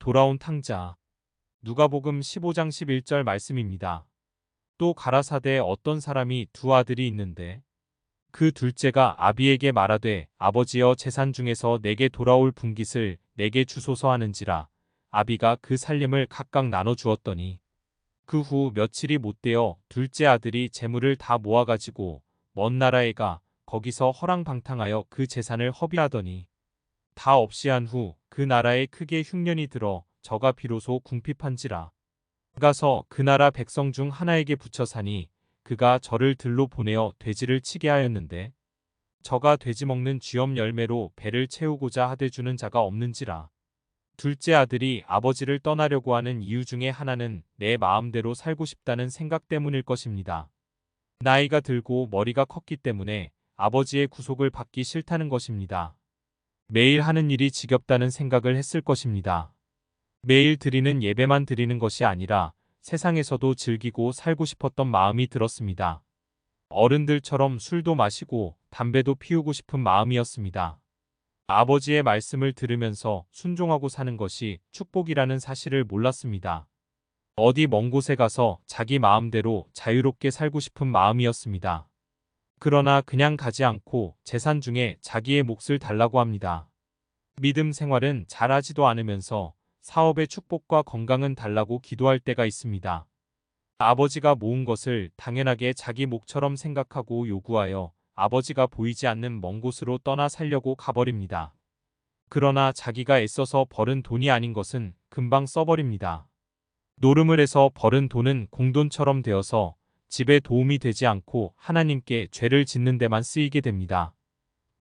돌아온 탕자. 누가복음 15장 11절 말씀입니다. 또 가라사대 어떤 사람이 두 아들이 있는데 그 둘째가 아비에게 말하되 아버지여 재산 중에서 내게 돌아올 분깃을 내게 주소서 하는지라. 아비가 그 살림을 각각 나눠 주었더니 그 후 며칠이 못되어 둘째 아들이 재물을 다 모아가지고 먼 나라에 가 거기서 허랑방탕하여 그 재산을 허비하더니 다 없이 한 후 그 나라에 크게 흉년이 들어 저가 비로소 궁핍한지라. 가서 그 나라 백성 중 하나에게 붙여 사니 그가 저를 들로 보내어 돼지를 치게 하였는데 저가 돼지 먹는 쥐염 열매로 배를 채우고자 하되 주는 자가 없는지라. 둘째 아들이 아버지를 떠나려고 하는 이유 중에 하나는 내 마음대로 살고 싶다는 생각 때문일 것입니다. 나이가 들고 머리가 컸기 때문에 아버지의 구속을 받기 싫다는 것입니다. 매일 하는 일이 지겹다는 생각을 했을 것입니다. 매일 드리는 예배만 드리는 것이 아니라 세상에서도 즐기고 살고 싶었던 마음이 들었습니다. 어른들처럼 술도 마시고 담배도 피우고 싶은 마음이었습니다. 아버지의 말씀을 들으면서 순종하고 사는 것이 축복이라는 사실을 몰랐습니다. 어디 먼 곳에 가서 자기 마음대로 자유롭게 살고 싶은 마음이었습니다. 그러나 그냥 가지 않고 재산 중에 자기의 몫을 달라고 합니다. 믿음 생활은 잘하지도 않으면서 사업의 축복과 건강은 달라고 기도할 때가 있습니다. 아버지가 모은 것을 당연하게 자기 몫처럼 생각하고 요구하여 아버지가 보이지 않는 먼 곳으로 떠나 살려고 가버립니다. 그러나 자기가 애써서 벌은 돈이 아닌 것은 금방 써버립니다. 노름을 해서 벌은 돈은 공돈처럼 되어서 집에 도움이 되지 않고 하나님께 죄를 짓는 데만 쓰이게 됩니다.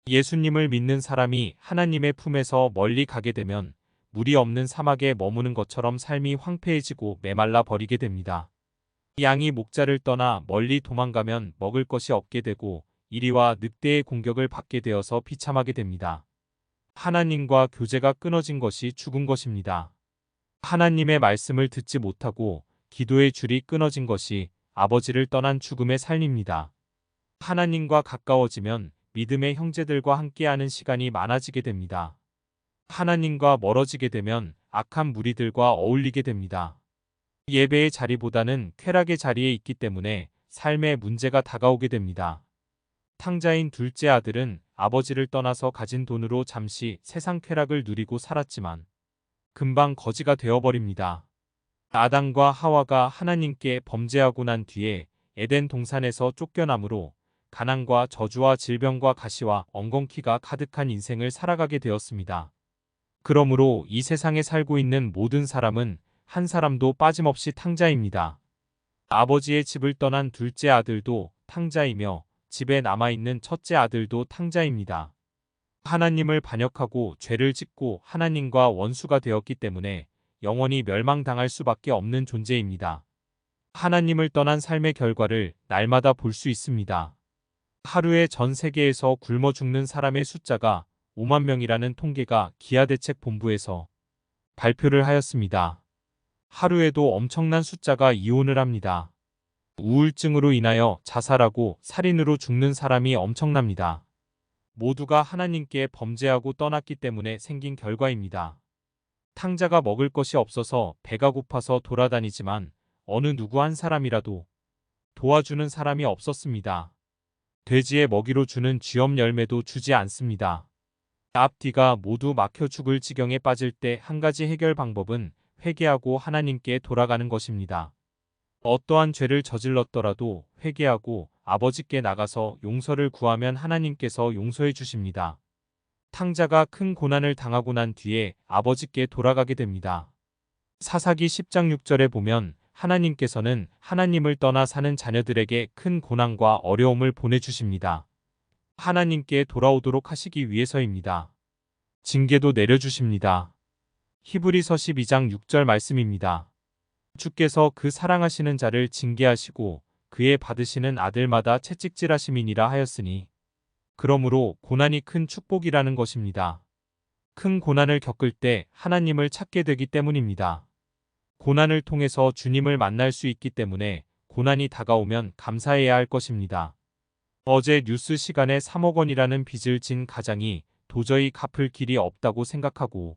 예수님을 믿는 사람이 하나님의 품에서 멀리 가게 되면 물이 없는 사막에 머무는 것처럼 삶이 황폐해지고 메말라 버리게 됩니다. 양이 목자를 떠나 멀리 도망가면 먹을 것이 없게 되고 이리와 늑대의 공격을 받게 되어서 비참하게 됩니다. 하나님과 교제가 끊어진 것이 죽은 것입니다. 하나님의 말씀을 듣지 못하고 기도의 줄이 끊어진 것이 아버지를 떠난 죽음의 삶입니다. 하나님과 가까워지면 믿음의 형제들과 함께하는 시간이 많아지게 됩니다. 하나님과 멀어지게 되면 악한 무리들과 어울리게 됩니다. 예배의 자리보다는 쾌락의 자리에 있기 때문에 삶에 문제가 다가오게 됩니다. 탕자인 둘째 아들은 아버지를 떠나서 가진 돈으로 잠시 세상 쾌락을 누리고 살았지만 금방 거지가 되어버립니다. 아담과 하와가 하나님께 범죄하고 난 뒤에 에덴 동산에서 쫓겨나므로 가난과 저주와 질병과 가시와 엉겅퀴가 가득한 인생을 살아가게 되었습니다. 그러므로 이 세상에 살고 있는 모든 사람은 한 사람도 빠짐없이 탕자입니다. 아버지의 집을 떠난 둘째 아들도 탕자이며 집에 남아있는 첫째 아들도 탕자입니다. 하나님을 반역하고 죄를 짓고 하나님과 원수가 되었기 때문에 영원히 멸망당할 수밖에 없는 존재입니다. 하나님을 떠난 삶의 결과를 날마다 볼 수 있습니다. 하루에 전 세계에서 굶어 죽는 사람의 숫자가 5만 명이라는 통계가 기아대책본부에서 발표를 하였습니다. 하루에도 엄청난 숫자가 이혼을 합니다. 우울증으로 인하여 자살하고 살인으로 죽는 사람이 엄청납니다. 모두가 하나님께 범죄하고 떠났기 때문에 생긴 결과입니다. 탕자가 먹을 것이 없어서 배가 고파서 돌아다니지만 어느 누구 한 사람이라도 도와주는 사람이 없었습니다. 돼지의 먹이로 주는 쥐염 열매도 주지 않습니다. 앞뒤가 모두 막혀 죽을 지경에 빠질 때 한 가지 해결 방법은 회개하고 하나님께 돌아가는 것입니다. 어떠한 죄를 저질렀더라도 회개하고 아버지께 나가서 용서를 구하면 하나님께서 용서해 주십니다. 탕자가 큰 고난을 당하고 난 뒤에 아버지께 돌아가게 됩니다. 사사기 10장 6절에 보면 하나님께서는 하나님을 떠나 사는 자녀들에게 큰 고난과 어려움을 보내주십니다. 하나님께 돌아오도록 하시기 위해서입니다. 징계도 내려주십니다. 히브리서 12장 6절 말씀입니다. 주께서 그 사랑하시는 자를 징계하시고 그의 받으시는 아들마다 채찍질하심이니라 하였으니 그러므로 고난이 큰 축복이라는 것입니다. 큰 고난을 겪을 때 하나님을 찾게 되기 때문입니다. 고난을 통해서 주님을 만날 수 있기 때문에 고난이 다가오면 감사해야 할 것입니다. 어제 뉴스 시간에 3억 원이라는 빚을 진 가장이 도저히 갚을 길이 없다고 생각하고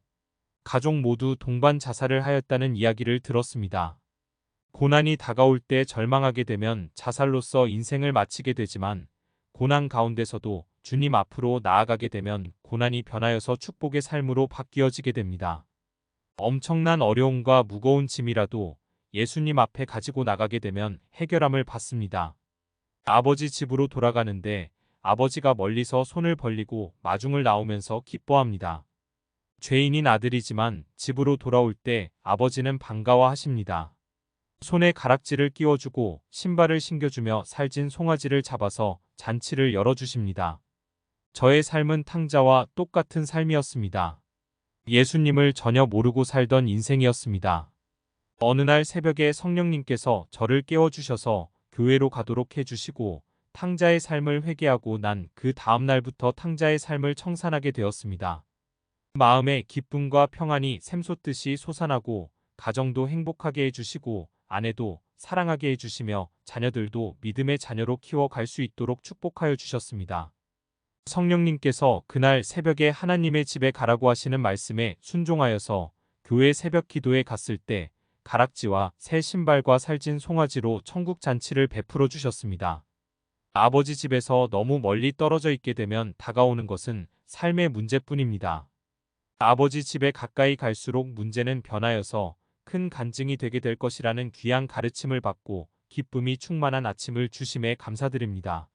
가족 모두 동반 자살을 하였다는 이야기를 들었습니다. 고난이 다가올 때 절망하게 되면 자살로서 인생을 마치게 되지만 고난 가운데서도 주님 앞으로 나아가게 되면 고난이 변하여서 축복의 삶으로 바뀌어지게 됩니다. 엄청난 어려움과 무거운 짐이라도 예수님 앞에 가지고 나가게 되면 해결함을 받습니다. 아버지 집으로 돌아가는데 아버지가 멀리서 손을 벌리고 마중을 나오면서 기뻐합니다. 죄인인 아들이지만 집으로 돌아올 때 아버지는 반가워하십니다. 손에 가락지를 끼워주고 신발을 신겨주며 살찐 송아지를 잡아서 잔치를 열어주십니다. 저의 삶은 탕자와 똑같은 삶이었습니다. 예수님을 전혀 모르고 살던 인생이었습니다. 어느 날 새벽에 성령님께서 저를 깨워주셔서 교회로 가도록 해주시고 탕자의 삶을 회개하고 난 그 다음 날부터 탕자의 삶을 청산하게 되었습니다. 마음에 기쁨과 평안이 샘솟듯이 솟아나고 가정도 행복하게 해주시고 아내도 사랑하게 해주시며 자녀들도 믿음의 자녀로 키워갈 수 있도록 축복하여 주셨습니다. 성령님께서 그날 새벽에 하나님의 집에 가라고 하시는 말씀에 순종하여서 교회 새벽 기도에 갔을 때 가락지와 새 신발과 살찐 송아지로 천국 잔치를 베풀어 주셨습니다. 아버지 집에서 너무 멀리 떨어져 있게 되면 다가오는 것은 삶의 문제뿐입니다. 아버지 집에 가까이 갈수록 문제는 변하여서 큰 간증이 되게 될 것이라는 귀한 가르침을 받고 기쁨이 충만한 아침을 주심에 감사드립니다.